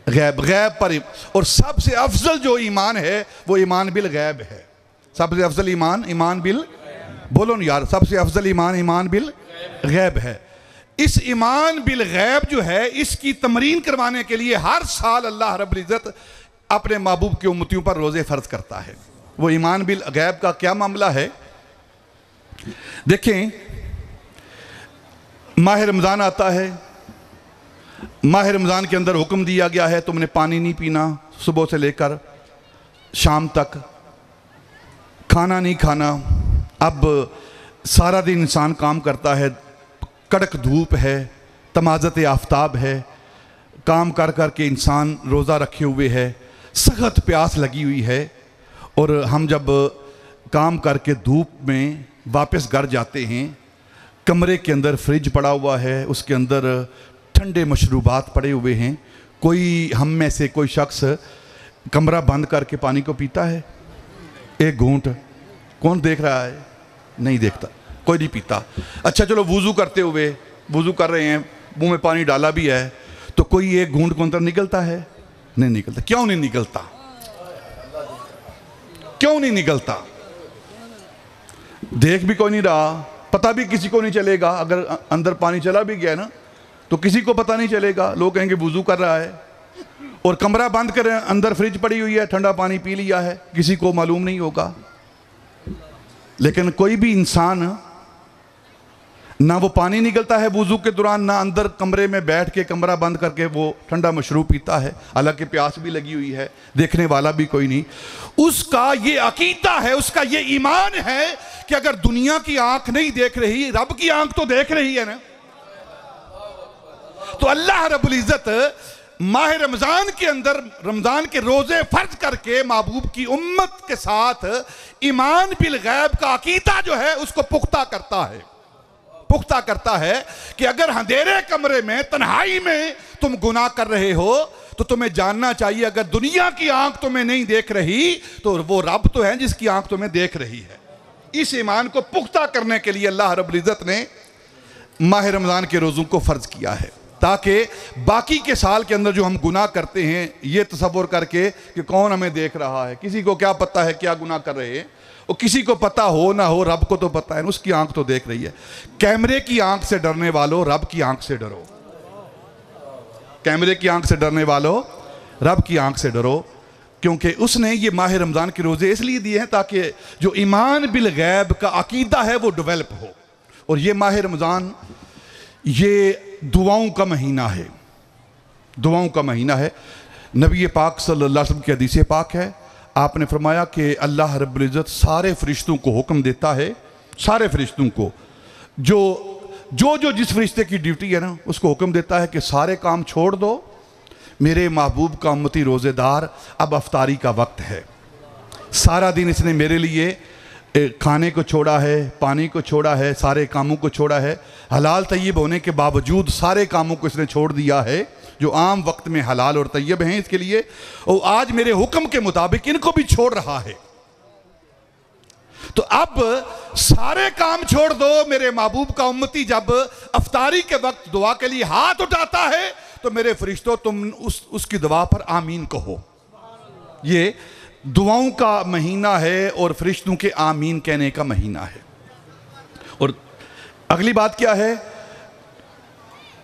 गैब, गैब पर, और सबसे अफजल जो ईमान है वो ईमान बिल गैब है। सबसे अफजल ईमान ईमान बिल, बोलो ना यार, सबसे अफजल ईमान ईमान बिल गैब है। इस ईमान बिल गैब जो है इसकी तमरीन करवाने के लिए हर साल अल्लाह रब्बुल इज़्ज़त अपने महबूब की उम्मतियों पर रोज़े फ़र्ज करता है। वो ईमान बिल गैब का क्या मामला है? देखें, माह रमज़ान आता है, माह रमज़ान के अंदर हुक्म दिया गया है तुमने पानी नहीं पीना, सुबह से लेकर शाम तक खाना नहीं खाना। अब सारा दिन इंसान काम करता है, कड़क धूप है, तमाज़त आफ्ताब है, काम कर कर के इंसान रोज़ा रखे हुए है, सख्त प्यास लगी हुई है और हम जब काम करके धूप में वापस घर जाते हैं, कमरे के अंदर फ्रिज पड़ा हुआ है, उसके अंदर ठंडे मशरूबात पड़े हुए हैं, कोई हम में से कोई शख्स कमरा बंद करके पानी को पीता है? एक घूंट कौन देख रहा है? नहीं देखता, कोई नहीं पीता। अच्छा चलो वुज़ू करते हुए, वुज़ू कर रहे हैं, मुंह में पानी डाला भी है, तो कोई एक घूंट को अंदर निकलता है? नहीं निकलता। क्यों नहीं निकलता? क्यों नहीं निकलता? देख भी कोई नहीं रहा, पता भी किसी को नहीं चलेगा। अगर अंदर पानी चला भी गया ना तो किसी को पता नहीं चलेगा, लोग कहेंगे वुज़ू कर रहा है। और कमरा बंद कर, अंदर फ्रिज पड़ी हुई है, ठंडा पानी पी लिया है, किसी को मालूम नहीं होगा। लेकिन कोई भी इंसान, ना वो पानी निकलता है वुज़ू के दौरान, ना अंदर कमरे में बैठ के कमरा बंद करके वो ठंडा मशरूब पीता है, हालांकि प्यास भी लगी हुई है, देखने वाला भी कोई नहीं। उसका ये अकीदा है, उसका ये ईमान है कि अगर दुनिया की आंख नहीं देख रही, रब की आंख तो देख रही है ना। तो अल्लाह रब्बुल इज्जत माह रमजान के अंदर रमजान के रोजे फर्ज करके महबूब की उम्मत के साथ ईमान बिल गैब का अकीदा जो है उसको पुख्ता करता है। पुख्ता करता है कि अगर अंधेरे कमरे में तन्हाई में तुम गुनाह कर रहे हो तो तुम्हें जानना चाहिए, अगर दुनिया की आंख तुम्हें नहीं देख रही तो वो रब तो है जिसकी आंख तुम्हें देख रही है। इस ईमान को पुख्ता करने के लिए अल्लाह रब्बुल इज्जत ने माह रमजान के रोज़ों को फर्ज किया है, ताकि बाकी के साल के अंदर जो हम गुनाह करते हैं ये तसव्वुर करके कि कौन हमें देख रहा है, किसी को क्या पता है क्या गुनाह कर रहे हैं, और किसी को पता हो ना हो, रब को तो पता है, उसकी आंख तो देख रही है। कैमरे की आंख से डरने वालों रब की आंख से डरो। कैमरे की आंख से डरने वालों रब की आंख से डरो, क्योंकि उसने ये माह रमज़ान के रोज़े इसलिए दिए हैं ताकि जो ईमान बिल गैब का अकीदा है वो डेवलप हो। और ये माह रमज़ान ये दुआओं का महीना है, दुआओं का महीना है। नबी पाक सल्लल्लाहु अलैहि वसल्लम की हदीस पाक है, आपने फरमाया कि अल्लाह रब्बुल इज़्ज़त सारे फरिश्तों को हुक्म देता है, सारे फरिश्तों को, जो जिस फरिश्ते की ड्यूटी है ना उसको हुक्म देता है कि सारे काम छोड़ दो, मेरे महबूब का उम्मती रोज़ेदार, अब अफ्तारी का वक्त है। सारा दिन इसने मेरे लिए खाने को छोड़ा है, पानी को छोड़ा है, सारे कामों को छोड़ा है, हलाल तय्यब होने के बावजूद सारे कामों को इसने छोड़ दिया है जो आम वक्त में हलाल और तय्यब हैं इसके लिए, और आज मेरे हुक्म के मुताबिक इनको भी छोड़ रहा है। तो अब सारे काम छोड़ दो, मेरे महबूब का उम्मती जब अफ्तारी के वक्त दुआ के लिए हाथ उठाता है तो मेरे फरिश्तों तुम उसकी दुआ पर आमीन कहो। ये दुआओं का महीना है और फरिश्तों के आमीन कहने का महीना है। और अगली बात क्या है,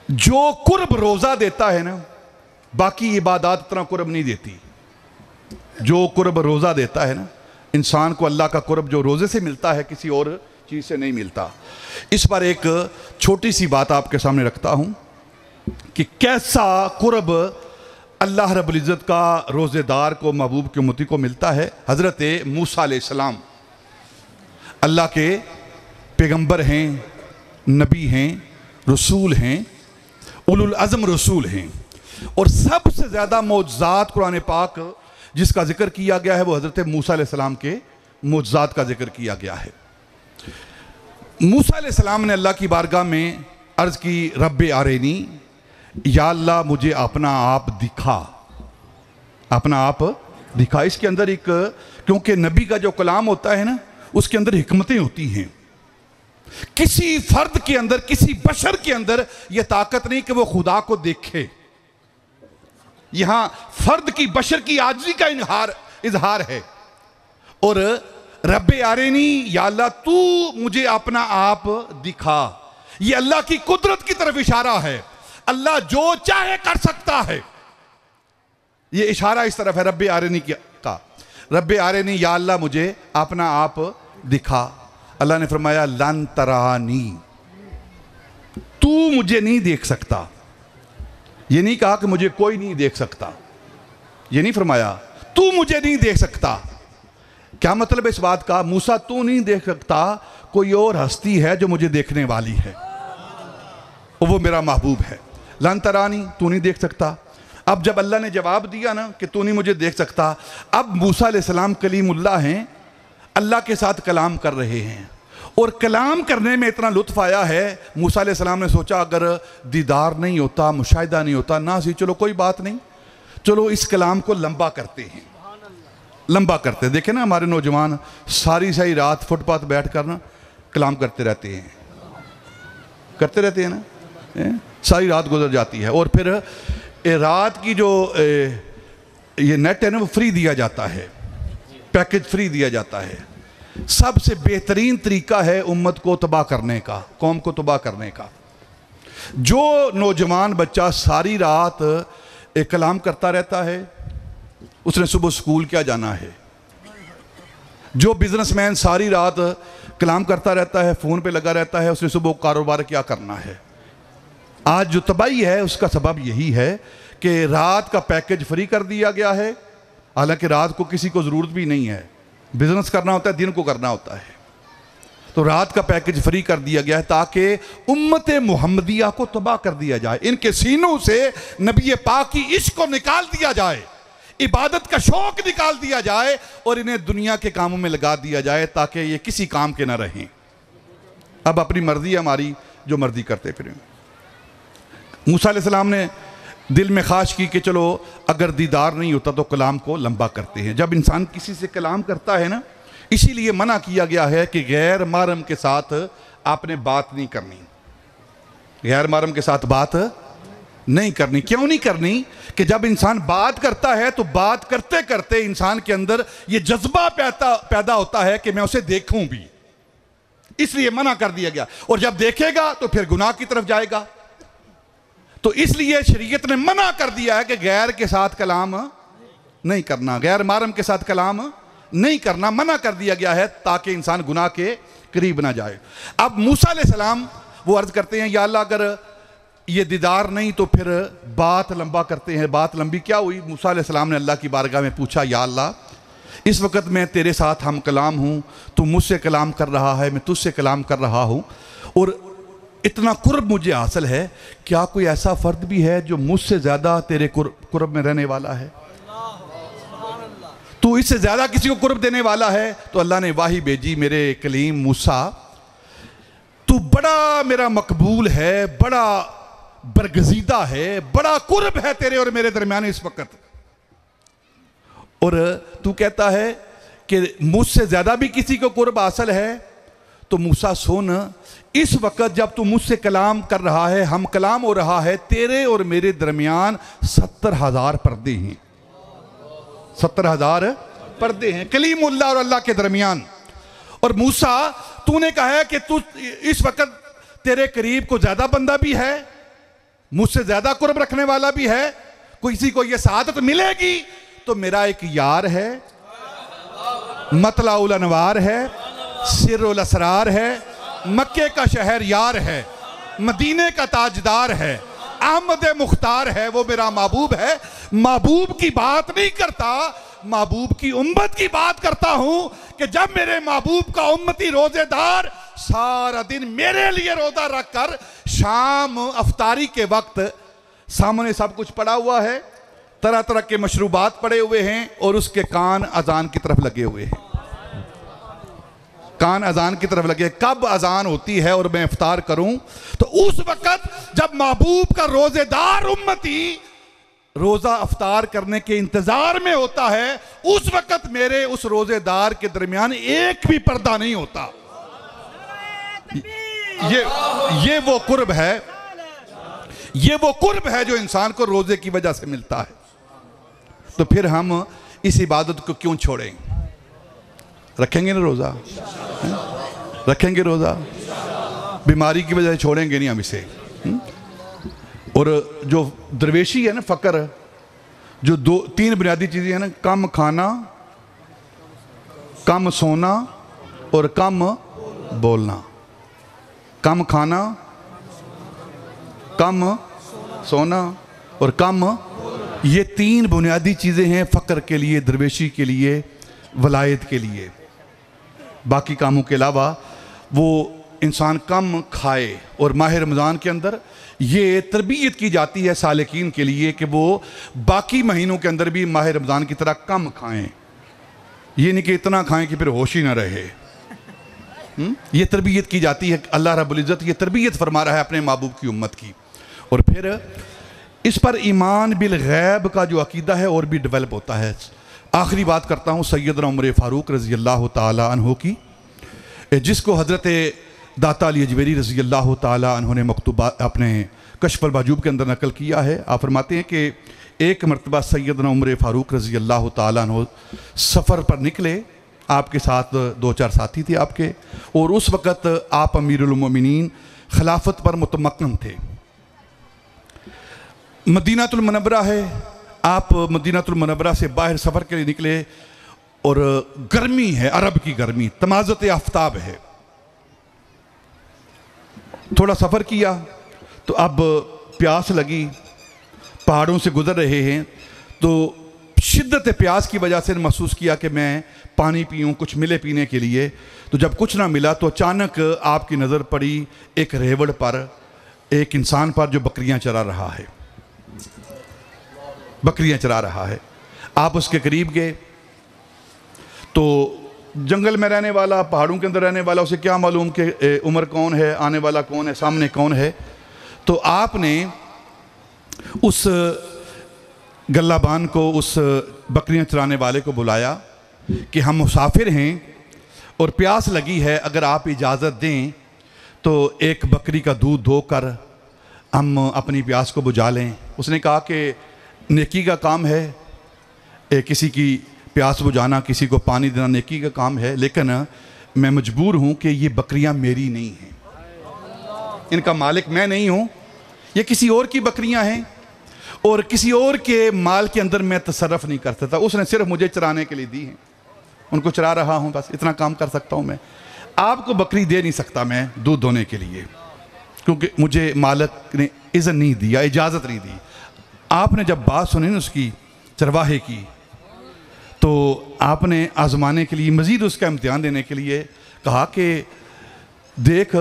जो कुर्ब रोज़ा देता है ना, बाकी इबादत इतना कुर्ब नहीं देती। जो कुर्ब रोज़ा देता है ना, इंसान को अल्लाह का कुर्ब जो रोज़े से मिलता है किसी और चीज़ से नहीं मिलता। इस पर एक छोटी सी बात आपके सामने रखता हूँ कि कैसा कुर्ब अल्लाह रब्बुल इज़्ज़त का रोज़ेदार को, महबूब की उम्मती को मिलता है। हज़रत मूसा अलैहिस्सलाम अल्लाह के पैगंबर हैं, नबी हैं, रसूल हैं, उलुल अज़्म रसूल हैं, और सबसे ज़्यादा मौजज़ात कुरान पाक जिसका जिक्र किया गया है वो हज़रत मूसा अलैहिस्सलाम के मौजज़ात का जिक्र किया गया है। मूसा अलैहिस्सलाम ने अल्लाह की बारगाह में अर्ज़ की, रब्बे आरेनी, या अल्लाह मुझे अपना आप दिखा, अपना आप दिखा। इसके अंदर एक, क्योंकि नबी का जो कलाम होता है ना उसके अंदर हिकमतें होती हैं। किसी फर्द के अंदर, किसी बशर के अंदर यह ताकत नहीं कि वो खुदा को देखे। यहां फर्द की, बशर की आजिज़ी का इजहार है। और रब्बे आरेनी, या अल्लाह तू मुझे अपना आप दिखा, यह अल्लाह की कुदरत की तरफ इशारा है। अल्लाह जो चाहे कर सकता है, यह इशारा इस तरफ है रब्बे आरेनी का। रब्बे आरेनी, या अल्लाह मुझे अपना आप दिखा। अल्लाह ने फरमाया लन तरानी, तू मुझे नहीं देख सकता। ये नहीं कहा कि मुझे कोई नहीं देख सकता, ये नहीं फरमाया तू मुझे नहीं देख सकता। क्या मतलब इस बात का? मूसा तू नहीं देख सकता, कोई और हस्ती है जो मुझे देखने वाली है, वो मेरा महबूब है। लन तरानी, तू नहीं देख सकता। अब जब अल्लाह ने जवाब दिया ना कि तू नहीं मुझे देख सकता, अब मूसा अलैहिस्सलाम कलीमुल्लाह हैं, अल्लाह के साथ कलाम कर रहे हैं और कलाम करने में इतना लुत्फ आया है। मूसा अलैहिस्सलाम ने सोचा अगर दीदार नहीं होता, मुशाहिदा नहीं होता ना सी, चलो कोई बात नहीं, चलो इस कलाम को लंबा करते हैं, लंबा करते हैं। देखें ना हमारे नौजवान सारी सारी रात फुटपाथ बैठ कर ना कलाम करते रहते हैं, करते रहते हैं ना, सारी रात गुजर जाती है। और फिर रात की जो ये नेट है ना वो फ्री दिया जाता है, पैकेज फ्री दिया जाता है। सबसे बेहतरीन तरीका है उम्मत को तबाह करने का, कौम को तबाह करने का। जो नौजवान बच्चा सारी रात कलाम करता रहता है उसने सुबह स्कूल क्या जाना है। जो बिजनेसमैन सारी रात कलाम करता रहता है, फ़ोन पे लगा रहता है, उसने सुबह कारोबार क्या करना है। आज जो तबाही है उसका सबब यही है कि रात का पैकेज फ्री कर दिया गया है, हालांकि रात को किसी को ज़रूरत भी नहीं है, बिजनेस करना होता है, दिन को करना होता है। तो रात का पैकेज फ्री कर दिया गया है ताकि उम्मत मुहम्मदिया को तबाह कर दिया जाए, इनके सीनों से नबी पाक की इश्क को निकाल दिया जाए, इबादत का शौक निकाल दिया जाए और इन्हें दुनिया के कामों में लगा दिया जाए ताकि ये किसी काम के ना रहें। अब अपनी मर्जी हमारी, जो मर्जी करते फिरें। मूसा अलैहिस्सलाम ने दिल में ख्वाहिश की कि चलो अगर दीदार नहीं होता तो कलाम को लंबा करते हैं। जब इंसान किसी से कलाम करता है ना, इसीलिए मना किया गया है कि गैर महरम के साथ आपने बात नहीं करनी, गैर महरम के साथ बात नहीं करनी। क्यों नहीं करनी कि जब इंसान बात करता है तो बात करते करते इंसान के अंदर ये जज्बा पैदा होता है कि मैं उसे देखूं भी, इसलिए मना कर दिया गया। और जब देखेगा तो फिर गुनाह की तरफ जाएगा, तो इसलिए शरीयत ने मना कर दिया है कि गैर के साथ कलाम नहीं करना, गैर महरम के साथ कलाम नहीं करना, मना कर दिया गया है ताकि इंसान गुनाह के करीब ना जाए। अब मूसा अलैहिस्सलाम वो अर्ज करते हैं, या अल्लाह अगर ये दीदार नहीं तो फिर बात लंबा करते हैं। बात लंबी क्या हुई? मूसा अलैहिस्सलाम ने अल्लाह की बारगाह में पूछा, या अल्लाह इस वक्त मैं तेरे साथ हम कलाम हूँ, तू मुझसे कलाम कर रहा है, मैं तुझसे कलाम कर रहा हूँ और इतना कुर्ब मुझे हासिल है, क्या कोई ऐसा फ़र्द भी है जो मुझसे ज़्यादा तेरे कुर्ब में रहने वाला है? तू इससे ज़्यादा किसी को कुर्ब देने वाला है? तो अल्लाह ने वाही भेजी, मेरे कलीम मूसा तू बड़ा मेरा मकबूल है, बड़ा बरगजीदा है, बड़ा कुर्ब है तेरे और मेरे दरमियान इस वक्त, और तू कहता है कि मुझसे ज़्यादा भी किसी को कुर्ब हासिल है। तो मूसा सुन, इस वक्त जब तू मुझसे कलाम कर रहा है, हम कलाम हो रहा है, तेरे और मेरे दरमियान 70,000 पर्दे हैं, 70,000 पर्दे हैं कलीमुल्लाह और अल्लाह के दरमियान। और मूसा तूने कहा है कि तू इस वक्त तेरे करीब को ज्यादा बंदा भी है, मुझसे ज्यादा कुर्ब रखने वाला भी है, किसी को यह सआदत मिलेगी तो मेरा एक यार है, मतलाउल अनवार है, सिरुल असरार है, मक्के का शहर यार है, मदीने का ताजदार है, अहमद मुख्तार है, वो मेरा महबूब है। महबूब की बात नहीं करता, महबूब की उम्मत की बात करता हूं कि जब मेरे महबूब का उम्मती रोजेदार सारा दिन मेरे लिए रोजा रखकर शाम अफ्तारी के वक्त सामने सब कुछ पड़ा हुआ है, तरह तरह के मशरूबात पड़े हुए हैं और उसके कान अजान की तरफ लगे हुए हैं, कान अजान की तरफ लगे, कब अजान होती है और मैं इफ्तार करूं। तो उस वक्त जब महबूब का रोजेदार उम्मती रोजा अफ्तार करने के इंतजार में होता है, उस वक्त मेरे उस रोजेदार के दरमियान एक भी पर्दा नहीं होता। ये वो कुर्ब है, ये वो कुर्ब है जो इंसान को रोजे की वजह से मिलता है। तो फिर हम इस इबादत को क्यों छोड़ें? रखेंगे ना रोजा, रखेंगे रोजा, बीमारी की वजह से छोड़ेंगे नहीं हम इसे। और जो दरवेशी है ना, फकर, जो तीन बुनियादी चीजें हैं ना, कम खाना, कम सोना और कम बोलना। कम खाना, कम सोना और कम, ये तीन बुनियादी चीजें हैं फकर के लिए, दरवेशी के लिए, वलायत के लिए। बाकी कामों के अलावा वो इंसान कम खाए। और माह रमज़ान के अंदर ये तरबियत की जाती है सालिकीन के लिए कि वो बाकी महीनों के अंदर भी माह रमज़ान की तरह कम खाएं। ये नहीं कि इतना खाएं कि फिर होश ही ना रहे। ये तरबियत की जाती है। अल्लाह रब्बुल इज़्ज़त ये तरबियत फरमा रहा है अपने महबूब की उम्मत की। और फिर इस पर ईमान बिल गैब का जो अकीदा है और भी डेवलप होता है। आखिरी बात करता हूँ सैयदना उमर फ़ारूक रज़ी अल्लाह ताला अन्हु की, जिसको हज़रत दाता अली अजमेरी रज़ी अल्लाह ताला अन्हु ने मकतूबा अपने कश्फ़ुल महजूब के अंदर नकल किया है। आप फरमाते हैं कि एक मरतबा सैयदना उमर फ़ारूक रज़ी अल्लाह ताला अन्हु सफ़र पर निकले। आपके साथ 2-4 साथी थे आपके, और उस वक़्त आप अमीरुल मोमिनीन खिलाफत पर मुतमक्कन थे। मदीनातुल मुनव्वरा है, आप मदीनातुल मुनव्वरा से बाहर सफ़र के लिए निकले और गर्मी है, अरब की गर्मी, तमाज़त आफ्ताब है। थोड़ा सफ़र किया तो अब प्यास लगी, पहाड़ों से गुज़र रहे हैं, तो शिद्दत प्यास की वजह से महसूस किया कि मैं पानी पीऊँ, कुछ मिले पीने के लिए। तो जब कुछ ना मिला तो अचानक आपकी नज़र पड़ी एक रेवड़ पर, एक इंसान पर जो बकरियां चरा रहा है, बकरियां चरा रहा है। आप उसके करीब गए तो जंगल में रहने वाला, पहाड़ों के अंदर रहने वाला, उसे क्या मालूम कि उमर कौन है, आने वाला कौन है, सामने कौन है। तो आपने उस गल्लाबान को, उस बकरियां चराने वाले को बुलाया कि हम मुसाफिर हैं और प्यास लगी है, अगर आप इजाज़त दें तो एक बकरी का दूध धोकर हम अपनी प्यास को बुझा लें। उसने कहा कि नेकी का काम है, किसी की प्यास बुझाना, किसी को पानी देना नेकी का काम है, लेकिन मैं मजबूर हूँ कि ये बकरियाँ मेरी नहीं हैं, इनका मालिक मैं नहीं हूँ, ये किसी और की बकरियाँ हैं और किसी और के माल के अंदर मैं तसर्रफ नहीं कर सकता। उसने सिर्फ मुझे चराने के लिए दी हैं, उनको चरा रहा हूँ, बस इतना काम कर सकता हूँ मैं। आपको बकरी दे नहीं सकता मैं दूध धोने के लिए, क्योंकि मुझे मालिक ने इज़्ज़त नहीं दिया, इजाज़त नहीं दी। आपने जब बात सुनी ना उसकी, चरवाहे की, तो आपने आजमाने के लिए, मज़ीद उसका इम्तिहान देने के लिए कहा कि देख,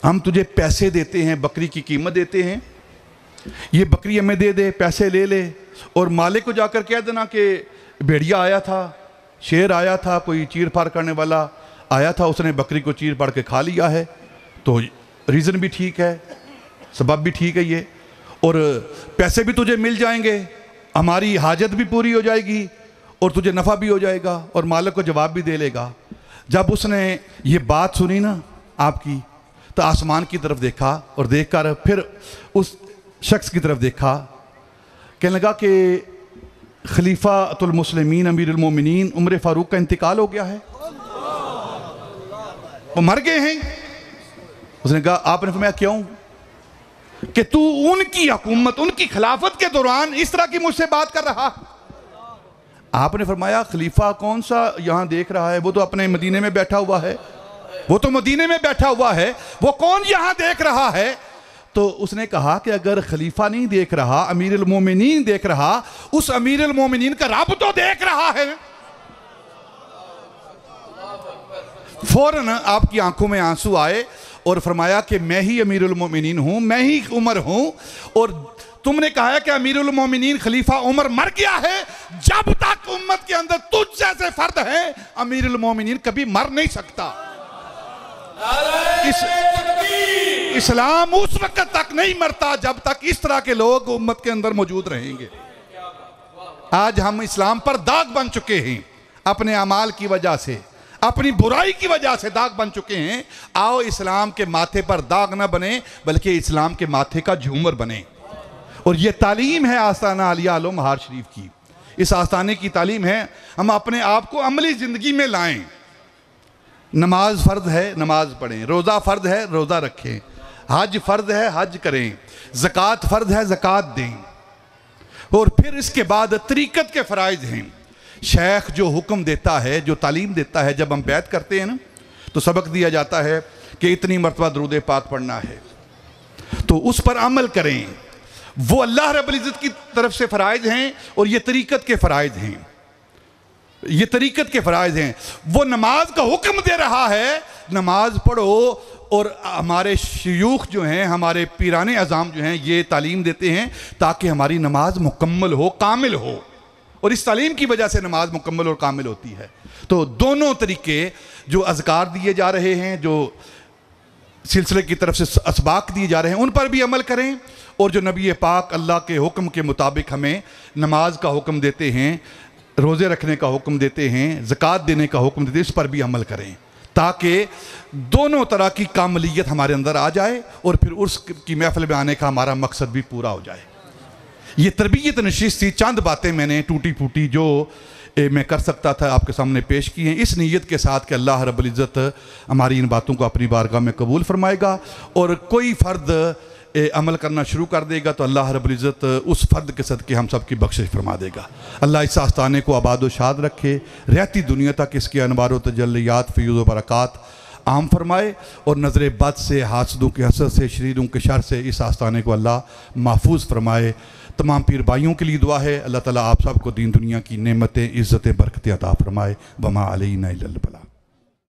हम तुझे पैसे देते हैं, बकरी की कीमत देते हैं, ये बकरी हमें दे दे, पैसे ले ले, और मालिक को जाकर कह देना कि भेड़िया आया था, शेर आया था, कोई चीर फाड़ करने वाला आया था, उसने बकरी को चीर फाड़ के खा लिया है। तो रीज़न भी ठीक है, सबब भी ठीक है ये, और पैसे भी तुझे मिल जाएंगे, हमारी हाजत भी पूरी हो जाएगी और तुझे नफ़ा भी हो जाएगा, और मालिक को जवाब भी दे लेगा। जब उसने ये बात सुनी ना आपकी, तो आसमान की तरफ देखा और देखकर फिर उस शख्स की तरफ देखा, कहने लगा कि खलीफातुल मुस्लिमीन अमीरुल मोमिनीन उमर फ़ारूक का इंतकाल हो गया है, वो मर गए हैं। उसने कहा, आपने फरमाया क्यों? कि तू उनकी हुकूमत, उनकी खिलाफत के दौरान इस तरह की मुझसे बात कर रहा। आपने फरमाया खलीफा कौन सा यहाँ देख रहा है, वो तो अपने मदीने में बैठा हुआ है, वो तो मदीने में बैठा हुआ है, वो कौन यहाँ देख रहा है? तो उसने कहा कि अगर खलीफा नहीं देख रहा, अमीरुल मोमिनीन देख रहा, उस अमीरुल मोमिनीन का रब तो देख रहा है। फौरन आपकी आंखों में आंसू आए और फरमाया कि मैं ही अमीरुल मोमिनीन हूं, मैं ही उमर हूं, और तुमने कहा है कि अमीरुल मोमिनीन खलीफा उमर मर गया है। जब तक उम्मत के अंदर तुझ जैसे फर्द है, अमीरुल मोमिनीन कभी मर नहीं सकता। इस्लाम उस वक्त तक नहीं मरता जब तक इस तरह के लोग उम्मत के अंदर मौजूद रहेंगे। आज हम इस्लाम पर दाग बन चुके हैं, अपने अमाल की वजह से, अपनी बुराई की वजह से दाग बन चुके हैं। आओ इस्लाम के माथे पर दाग ना बने, बल्कि इस्लाम के माथे का झूमर बने। और ये तालीम है आस्ताना आलिया आलो महार शरीफ की। इस आस्ताने की तालीम है हम अपने आप को अमली ज़िंदगी में लाएं। नमाज फ़र्ज है, नमाज पढ़ें, रोज़ा फ़र्ज है, रोज़ा रखें, हज फ़र्ज है, हज करें, ज़कात फ़र्ज है, ज़कात दें। और फिर इसके बाद तरीक़त के फ़राइज़ हैं। शेख जो हुक्म देता है, जो तालीम देता है, जब हम बैत करते हैं ना, तो सबक दिया जाता है कि इतनी मरतबा दरूद पाक पढ़ना है, तो उस पर अमल करें। वो अल्लाह रब्बुल इज़्ज़त की तरफ से फ़राइज़ हैं और ये तरीक़त के फ़राइज़ हैं, ये तरीक़त के फ़राइज़ हैं। वो नमाज का हुक्म दे रहा है, नमाज पढ़ो, और हमारे शयूख जो हैं, हमारे पीराने अज़ाम जो हैं, ये तालीम देते हैं ताकि हमारी नमाज मुकम्मल हो, कामिल हो, और इस तालीम की वजह से नमाज मुकम्मल और कामिल होती है। तो दोनों तरीके जो अज़कार दिए जा रहे हैं, जो सिलसिले की तरफ से असबाक दिए जा रहे हैं, उन पर भी अमल करें, और जो नबी पाक अल्लाह के हुक्म के मुताबिक हमें नमाज का हुक्म देते हैं, रोज़े रखने का हुक्म देते हैं, ज़कात देने का हुक्म देते हैं, इस पर भी अमल करें, ताकि दोनों तरह की कामलियत हमारे अंदर आ जाए और फिर उर्स की महफिल में आने का हमारा मकसद भी पूरा हो जाए। ये तरबियत नशिस्त थी, चंद बातें मैंने टूटी फूटी जो मैं कर सकता था आपके सामने पेश की हैं, इस नीयत के साथ कि अल्लाह रब्बुल इज़्ज़त हमारी इन बातों को अपनी बारगाह में कबूल फरमाएगा, और कोई फ़र्द अमल करना शुरू कर देगा तो अल्लाह रब्बुल इज़्ज़त उस फ़र्द के सदक़े हम सब की बख्शिश फरमा देगा। अल्लाह इस आस्थाने को आबाद व शाद रखे, रहती दुनिया तक इसके अनवार व तजल्लियात फ़यूज़ व बरक़ात आम फरमाए, और नज़र बद से, हासदों के हसद से, शरीरों के शर से इस आस्थाने को अल्लाह महफूज फरमाए। तमाम पीर भाइयों के लिए दुआ है, अल्लाह ताला आप सबको दीन दुनिया की नेमतें, इज़्ज़तें, बरकतें अता फरमाए। वमा अलैना इल्लल बलाग।